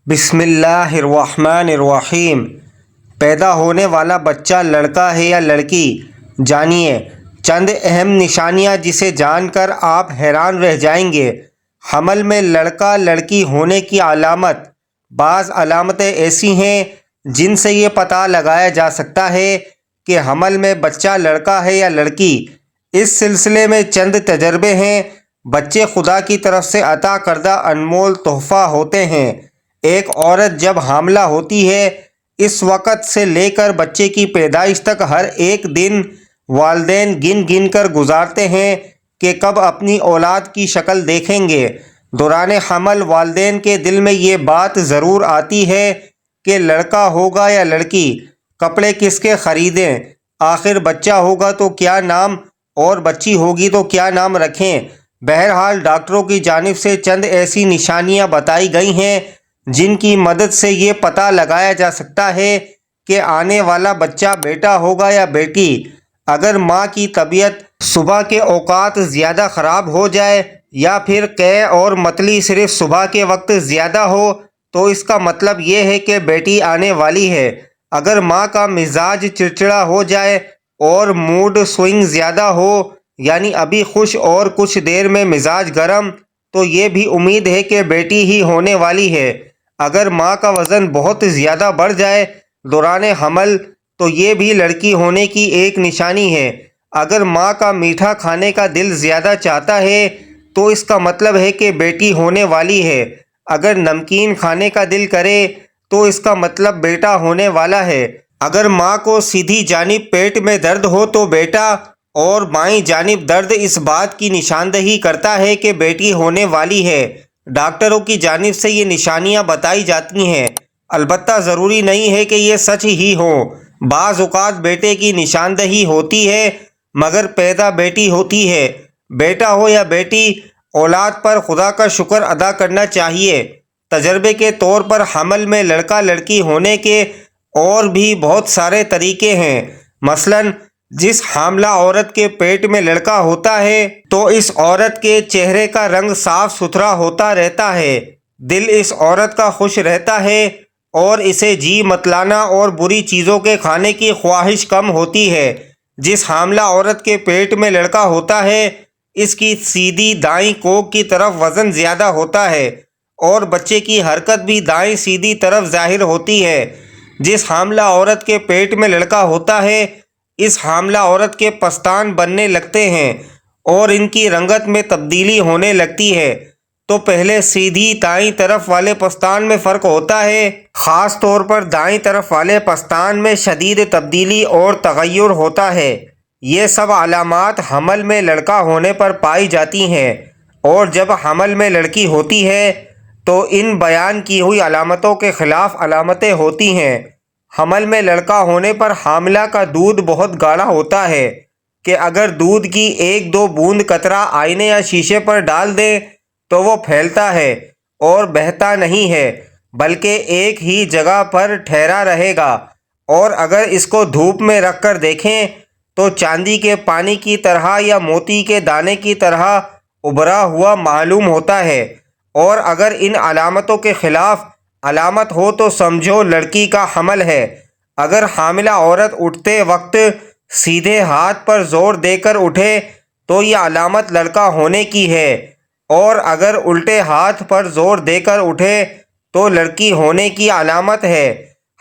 بسم اللہ الرحمن الرحیم۔ پیدا ہونے والا بچہ لڑکا ہے یا لڑکی؟ جانیے چند اہم نشانیاں جسے جان کر آپ حیران رہ جائیں گے۔ حمل میں لڑکا لڑکی ہونے کی علامت۔ بعض علامتیں ایسی ہیں جن سے یہ پتہ لگایا جا سکتا ہے کہ حمل میں بچہ لڑکا ہے یا لڑکی۔ اس سلسلے میں چند تجربے ہیں۔ بچے خدا کی طرف سے عطا کردہ انمول تحفہ ہوتے ہیں۔ ایک عورت جب حاملہ ہوتی ہے، اس وقت سے لے کر بچے کی پیدائش تک ہر ایک دن والدین گن گن کر گزارتے ہیں کہ کب اپنی اولاد کی شکل دیکھیں گے۔ دوران حمل والدین کے دل میں یہ بات ضرور آتی ہے کہ لڑکا ہوگا یا لڑکی، کپڑے کس کے خریدیں، آخر بچہ ہوگا تو کیا نام اور بچی ہوگی تو کیا نام رکھیں۔ بہرحال ڈاکٹروں کی جانب سے چند ایسی نشانیاں بتائی گئی ہیں جن کی مدد سے یہ پتہ لگایا جا سکتا ہے کہ آنے والا بچہ بیٹا ہوگا یا بیٹی۔ اگر ماں کی طبیعت صبح کے اوقات زیادہ خراب ہو جائے یا پھر قے اور متلی صرف صبح کے وقت زیادہ ہو تو اس کا مطلب یہ ہے کہ بیٹی آنے والی ہے۔ اگر ماں کا مزاج چڑچڑا ہو جائے اور موڈ سوئنگ زیادہ ہو، یعنی ابھی خوش اور کچھ دیر میں مزاج گرم، تو یہ بھی امید ہے کہ بیٹی ہی ہونے والی ہے۔ اگر ماں کا وزن بہت زیادہ بڑھ جائے دوران حمل تو یہ بھی لڑکی ہونے کی ایک نشانی ہے۔ اگر ماں کا میٹھا کھانے کا دل زیادہ چاہتا ہے تو اس کا مطلب ہے کہ بیٹی ہونے والی ہے۔ اگر نمکین کھانے کا دل کرے تو اس کا مطلب بیٹا ہونے والا ہے۔ اگر ماں کو سیدھی جانب پیٹ میں درد ہو تو بیٹا، اور بائیں جانب درد اس بات کی نشاندہی کرتا ہے کہ بیٹی ہونے والی ہے۔ ڈاکٹروں کی جانب سے یہ نشانیاں بتائی جاتی ہیں، البتہ ضروری نہیں ہے کہ یہ سچ ہی ہوں۔ بعض اوقات بیٹے کی نشاندہی ہوتی ہے مگر پیدا بیٹی ہوتی ہے۔ بیٹا ہو یا بیٹی، اولاد پر خدا کا شکر ادا کرنا چاہیے۔ تجربے کے طور پر حمل میں لڑکا لڑکی ہونے کے اور بھی بہت سارے طریقے ہیں۔ مثلاً جس حاملہ عورت کے پیٹ میں لڑکا ہوتا ہے تو اس عورت کے چہرے کا رنگ صاف ستھرا ہوتا رہتا ہے، دل اس عورت کا خوش رہتا ہے اور اسے جی متلانا اور بری چیزوں کے کھانے کی خواہش کم ہوتی ہے۔ جس حاملہ عورت کے پیٹ میں لڑکا ہوتا ہے اس کی سیدھی دائیں کوکھ کی طرف وزن زیادہ ہوتا ہے اور بچے کی حرکت بھی دائیں سیدھی طرف ظاہر ہوتی ہے۔ جس حاملہ عورت کے پیٹ میں لڑکا ہوتا ہے اس حاملہ عورت کے پستان بننے لگتے ہیں اور ان کی رنگت میں تبدیلی ہونے لگتی ہے۔ تو پہلے سیدھی دائیں طرف والے پستان میں فرق ہوتا ہے، خاص طور پر دائیں طرف والے پستان میں شدید تبدیلی اور تغیر ہوتا ہے۔ یہ سب علامات حمل میں لڑکا ہونے پر پائی جاتی ہیں، اور جب حمل میں لڑکی ہوتی ہے تو ان بیان کی ہوئی علامتوں کے خلاف علامتیں ہوتی ہیں۔ حمل میں لڑکا ہونے پر حاملہ کا دودھ بہت گاڑھا ہوتا ہے کہ اگر دودھ کی ایک دو بوند قطرہ آئینے یا شیشے پر ڈال دیں تو وہ پھیلتا ہے اور بہتا نہیں ہے بلکہ ایک ہی جگہ پر ٹھہرا رہے گا، اور اگر اس کو دھوپ میں رکھ کر دیکھیں تو چاندی کے پانی کی طرح یا موتی کے دانے کی طرح ابھرا ہوا معلوم ہوتا ہے۔ اور اگر ان علامتوں کے خلاف علامت ہو تو سمجھو لڑکی کا حمل ہے۔ اگر حاملہ عورت اٹھتے وقت سیدھے ہاتھ پر زور دے کر اٹھے تو یہ علامت لڑکا ہونے کی ہے، اور اگر الٹے ہاتھ پر زور دے کر اٹھے تو لڑکی ہونے کی علامت ہے۔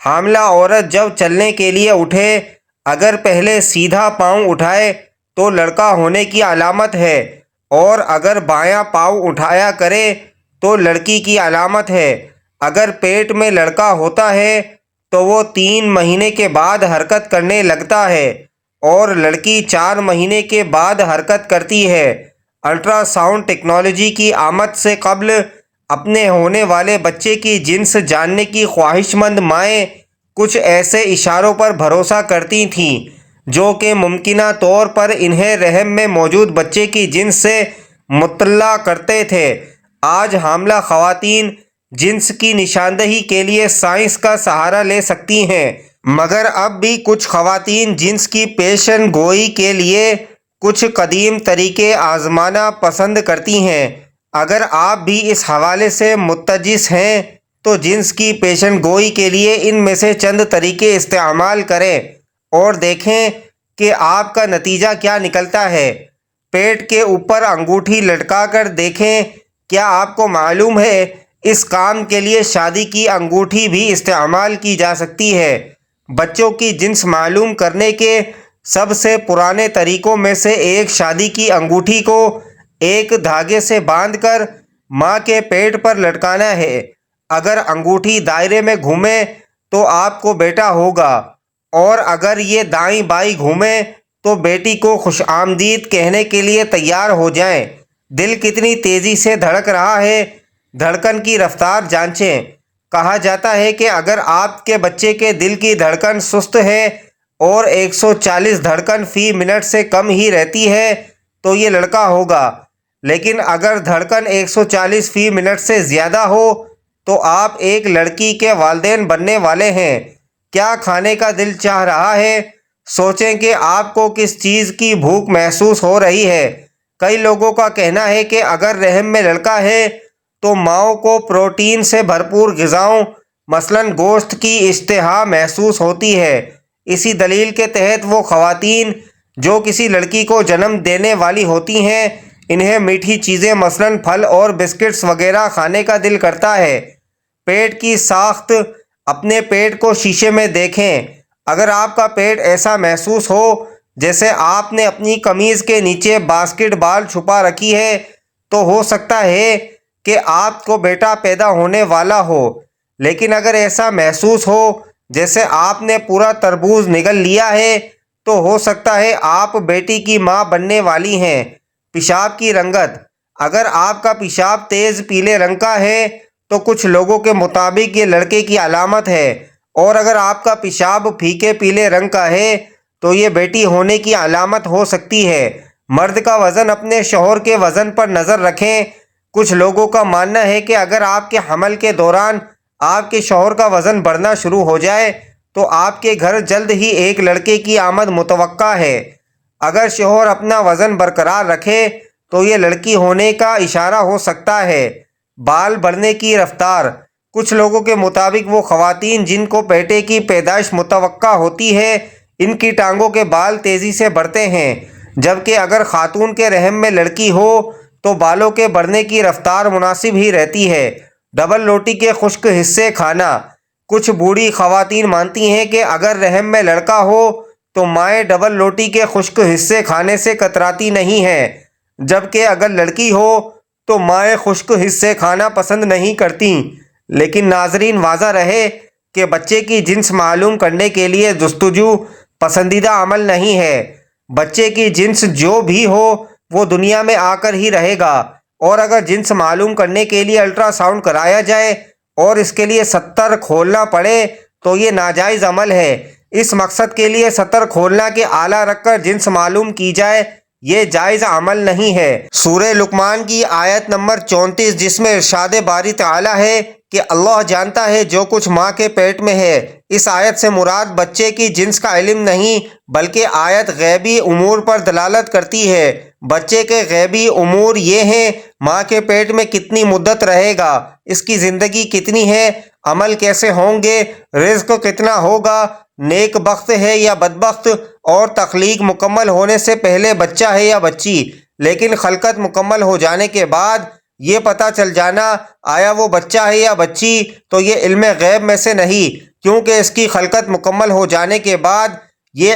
حاملہ عورت جب چلنے کے لیے اٹھے اگر پہلے سیدھا پاؤں اٹھائے تو لڑکا ہونے کی علامت ہے، اور اگر بایاں پاؤں اٹھایا کرے تو لڑکی کی علامت ہے۔ اگر پیٹ میں لڑکا ہوتا ہے تو وہ 3 مہینے کے بعد حرکت کرنے لگتا ہے اور لڑکی 4 مہینے کے بعد حرکت کرتی ہے۔ الٹرا ساؤنڈ ٹیکنالوجی کی آمد سے قبل اپنے ہونے والے بچے کی جنس جاننے کی خواہش مند مائیں کچھ ایسے اشاروں پر بھروسہ کرتی تھیں جو کہ ممکنہ طور پر انہیں رحم میں موجود بچے کی جنس سے مطلع کرتے تھے۔ آج حاملہ خواتین جنس کی نشاندہی کے لیے سائنس کا سہارا لے سکتی ہیں، مگر اب بھی کچھ خواتین جنس کی پیشن گوئی کے لیے کچھ قدیم طریقے آزمانا پسند کرتی ہیں۔ اگر آپ بھی اس حوالے سے متجس ہیں تو جنس کی پیشن گوئی کے لیے ان میں سے چند طریقے استعمال کریں اور دیکھیں کہ آپ کا نتیجہ کیا نکلتا ہے۔ پیٹ کے اوپر انگوٹھی لٹکا کر دیکھیں۔ کیا آپ کو معلوم ہے اس کام کے لیے شادی کی انگوٹھی بھی استعمال کی جا سکتی ہے۔ بچوں کی جنس معلوم کرنے کے سب سے پرانے طریقوں میں سے ایک شادی کی انگوٹھی کو ایک دھاگے سے باندھ کر ماں کے پیٹ پر لٹکانا ہے۔ اگر انگوٹھی دائرے میں گھومے تو آپ کو بیٹا ہوگا، اور اگر یہ دائیں بائیں گھومے تو بیٹی کو خوش آمدید کہنے کے لیے تیار ہو جائیں۔ دل کتنی تیزی سے دھڑک رہا ہے، دھڑکن کی رفتار جانچیں۔ کہا جاتا ہے کہ اگر آپ کے بچے کے دل کی دھڑکن سست ہے اور 140 دھڑکن فی منٹ سے کم ہی رہتی ہے تو یہ لڑکا ہوگا، لیکن اگر دھڑکن 140 فی منٹ سے زیادہ ہو تو آپ ایک لڑکی کے والدین بننے والے ہیں۔ کیا کھانے کا دل چاہ رہا ہے؟ سوچیں کہ آپ کو کس چیز کی بھوک محسوس ہو رہی ہے۔ کئی لوگوں کا کہنا ہے کہ اگر رحم میں لڑکا ہے تو ماؤں کو پروٹین سے بھرپور غذاؤں مثلاً گوشت کی اشتہا محسوس ہوتی ہے۔ اسی دلیل کے تحت وہ خواتین جو کسی لڑکی کو جنم دینے والی ہوتی ہیں، انہیں میٹھی چیزیں مثلاً پھل اور بسکٹس وغیرہ کھانے کا دل کرتا ہے۔ پیٹ کی ساخت۔ اپنے پیٹ کو شیشے میں دیکھیں۔ اگر آپ کا پیٹ ایسا محسوس ہو جیسے آپ نے اپنی قمیض کے نیچے باسکٹ بال چھپا رکھی ہے تو ہو سکتا ہے کہ آپ کو بیٹا پیدا ہونے والا ہو، لیکن اگر ایسا محسوس ہو جیسے آپ نے پورا تربوز نگل لیا ہے تو ہو سکتا ہے آپ بیٹی کی ماں بننے والی ہیں۔ پیشاب کی رنگت۔ اگر آپ کا پیشاب تیز پیلے رنگ کا ہے تو کچھ لوگوں کے مطابق یہ لڑکے کی علامت ہے، اور اگر آپ کا پیشاب پھیکے پیلے رنگ کا ہے تو یہ بیٹی ہونے کی علامت ہو سکتی ہے۔ مرد کا وزن۔ اپنے شوہر کے وزن پر نظر رکھیں۔ کچھ لوگوں کا ماننا ہے کہ اگر آپ کے حمل کے دوران آپ کے شوہر کا وزن بڑھنا شروع ہو جائے تو آپ کے گھر جلد ہی ایک لڑکے کی آمد متوقع ہے۔ اگر شوہر اپنا وزن برقرار رکھے تو یہ لڑکی ہونے کا اشارہ ہو سکتا ہے۔ بال بڑھنے کی رفتار۔ کچھ لوگوں کے مطابق وہ خواتین جن کو بیٹے کی پیدائش متوقع ہوتی ہے، ان کی ٹانگوں کے بال تیزی سے بڑھتے ہیں، جبکہ اگر خاتون کے رحم میں لڑکی ہو تو بالوں کے بڑھنے کی رفتار مناسب ہی رہتی ہے۔ ڈبل روٹی کے خشک حصے کھانا۔ کچھ بوڑھی خواتین مانتی ہیں کہ اگر رحم میں لڑکا ہو تو مائیں ڈبل روٹی کے خشک حصے کھانے سے کتراتی نہیں ہیں، جبکہ اگر لڑکی ہو تو مائیں خشک حصے کھانا پسند نہیں کرتیں۔ لیکن ناظرین، واضح رہے کہ بچے کی جنس معلوم کرنے کے لیے جستجو پسندیدہ عمل نہیں ہے۔ بچے کی جنس جو بھی ہو وہ دنیا میں آ کر ہی رہے گا، اور اگر جنس معلوم کرنے کے لیے الٹرا ساؤنڈ کرایا جائے اور اس کے لیے ستر کھولنا پڑے تو یہ ناجائز عمل ہے۔ اس مقصد کے لیے ستر کھولنا کے آلہ رکھ کر جنس معلوم کی جائے، یہ جائز عمل نہیں ہے۔ سورہ لقمان کی آیت نمبر 34، جس میں ارشاد باری تعالیٰ ہے کہ اللہ جانتا ہے جو کچھ ماں کے پیٹ میں ہے۔ اس آیت سے مراد بچے کی جنس کا علم نہیں، بلکہ آیت غیبی امور پر دلالت کرتی ہے۔ بچے کے غیبی امور یہ ہیں: ماں کے پیٹ میں کتنی مدت رہے گا، اس کی زندگی کتنی ہے، عمل کیسے ہوں گے، رزق کتنا ہوگا، نیک بخت ہے یا بدبخت، اور تخلیق مکمل ہونے سے پہلے بچہ ہے یا بچی، لیکن خلقت مکمل ہو جانے کے بعد یہ پتہ چل جانا آیا وہ بچہ ہے یا بچی، تو یہ علم غیب میں سے نہیں، کیونکہ اس کی خلقت مکمل ہو جانے کے بعد یہ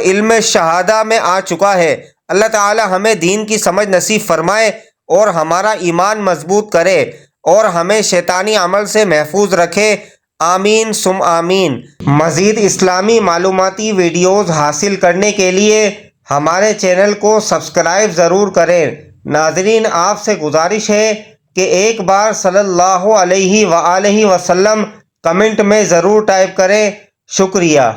علم شہادہ میں آ چکا ہے۔ اللہ تعالی ہمیں دین کی سمجھ نصیب فرمائے اور ہمارا ایمان مضبوط کرے اور ہمیں شیطانی عمل سے محفوظ رکھے۔ آمین ثم آمین۔ مزید اسلامی معلوماتی ویڈیوز حاصل کرنے کے لیے ہمارے چینل کو سبسکرائب ضرور کریں۔ ناظرین، آپ سے گزارش ہے کہ ایک بار صلی اللہ علیہ وآلہ وسلم کمنٹ میں ضرور ٹائپ کریں۔ شکریہ۔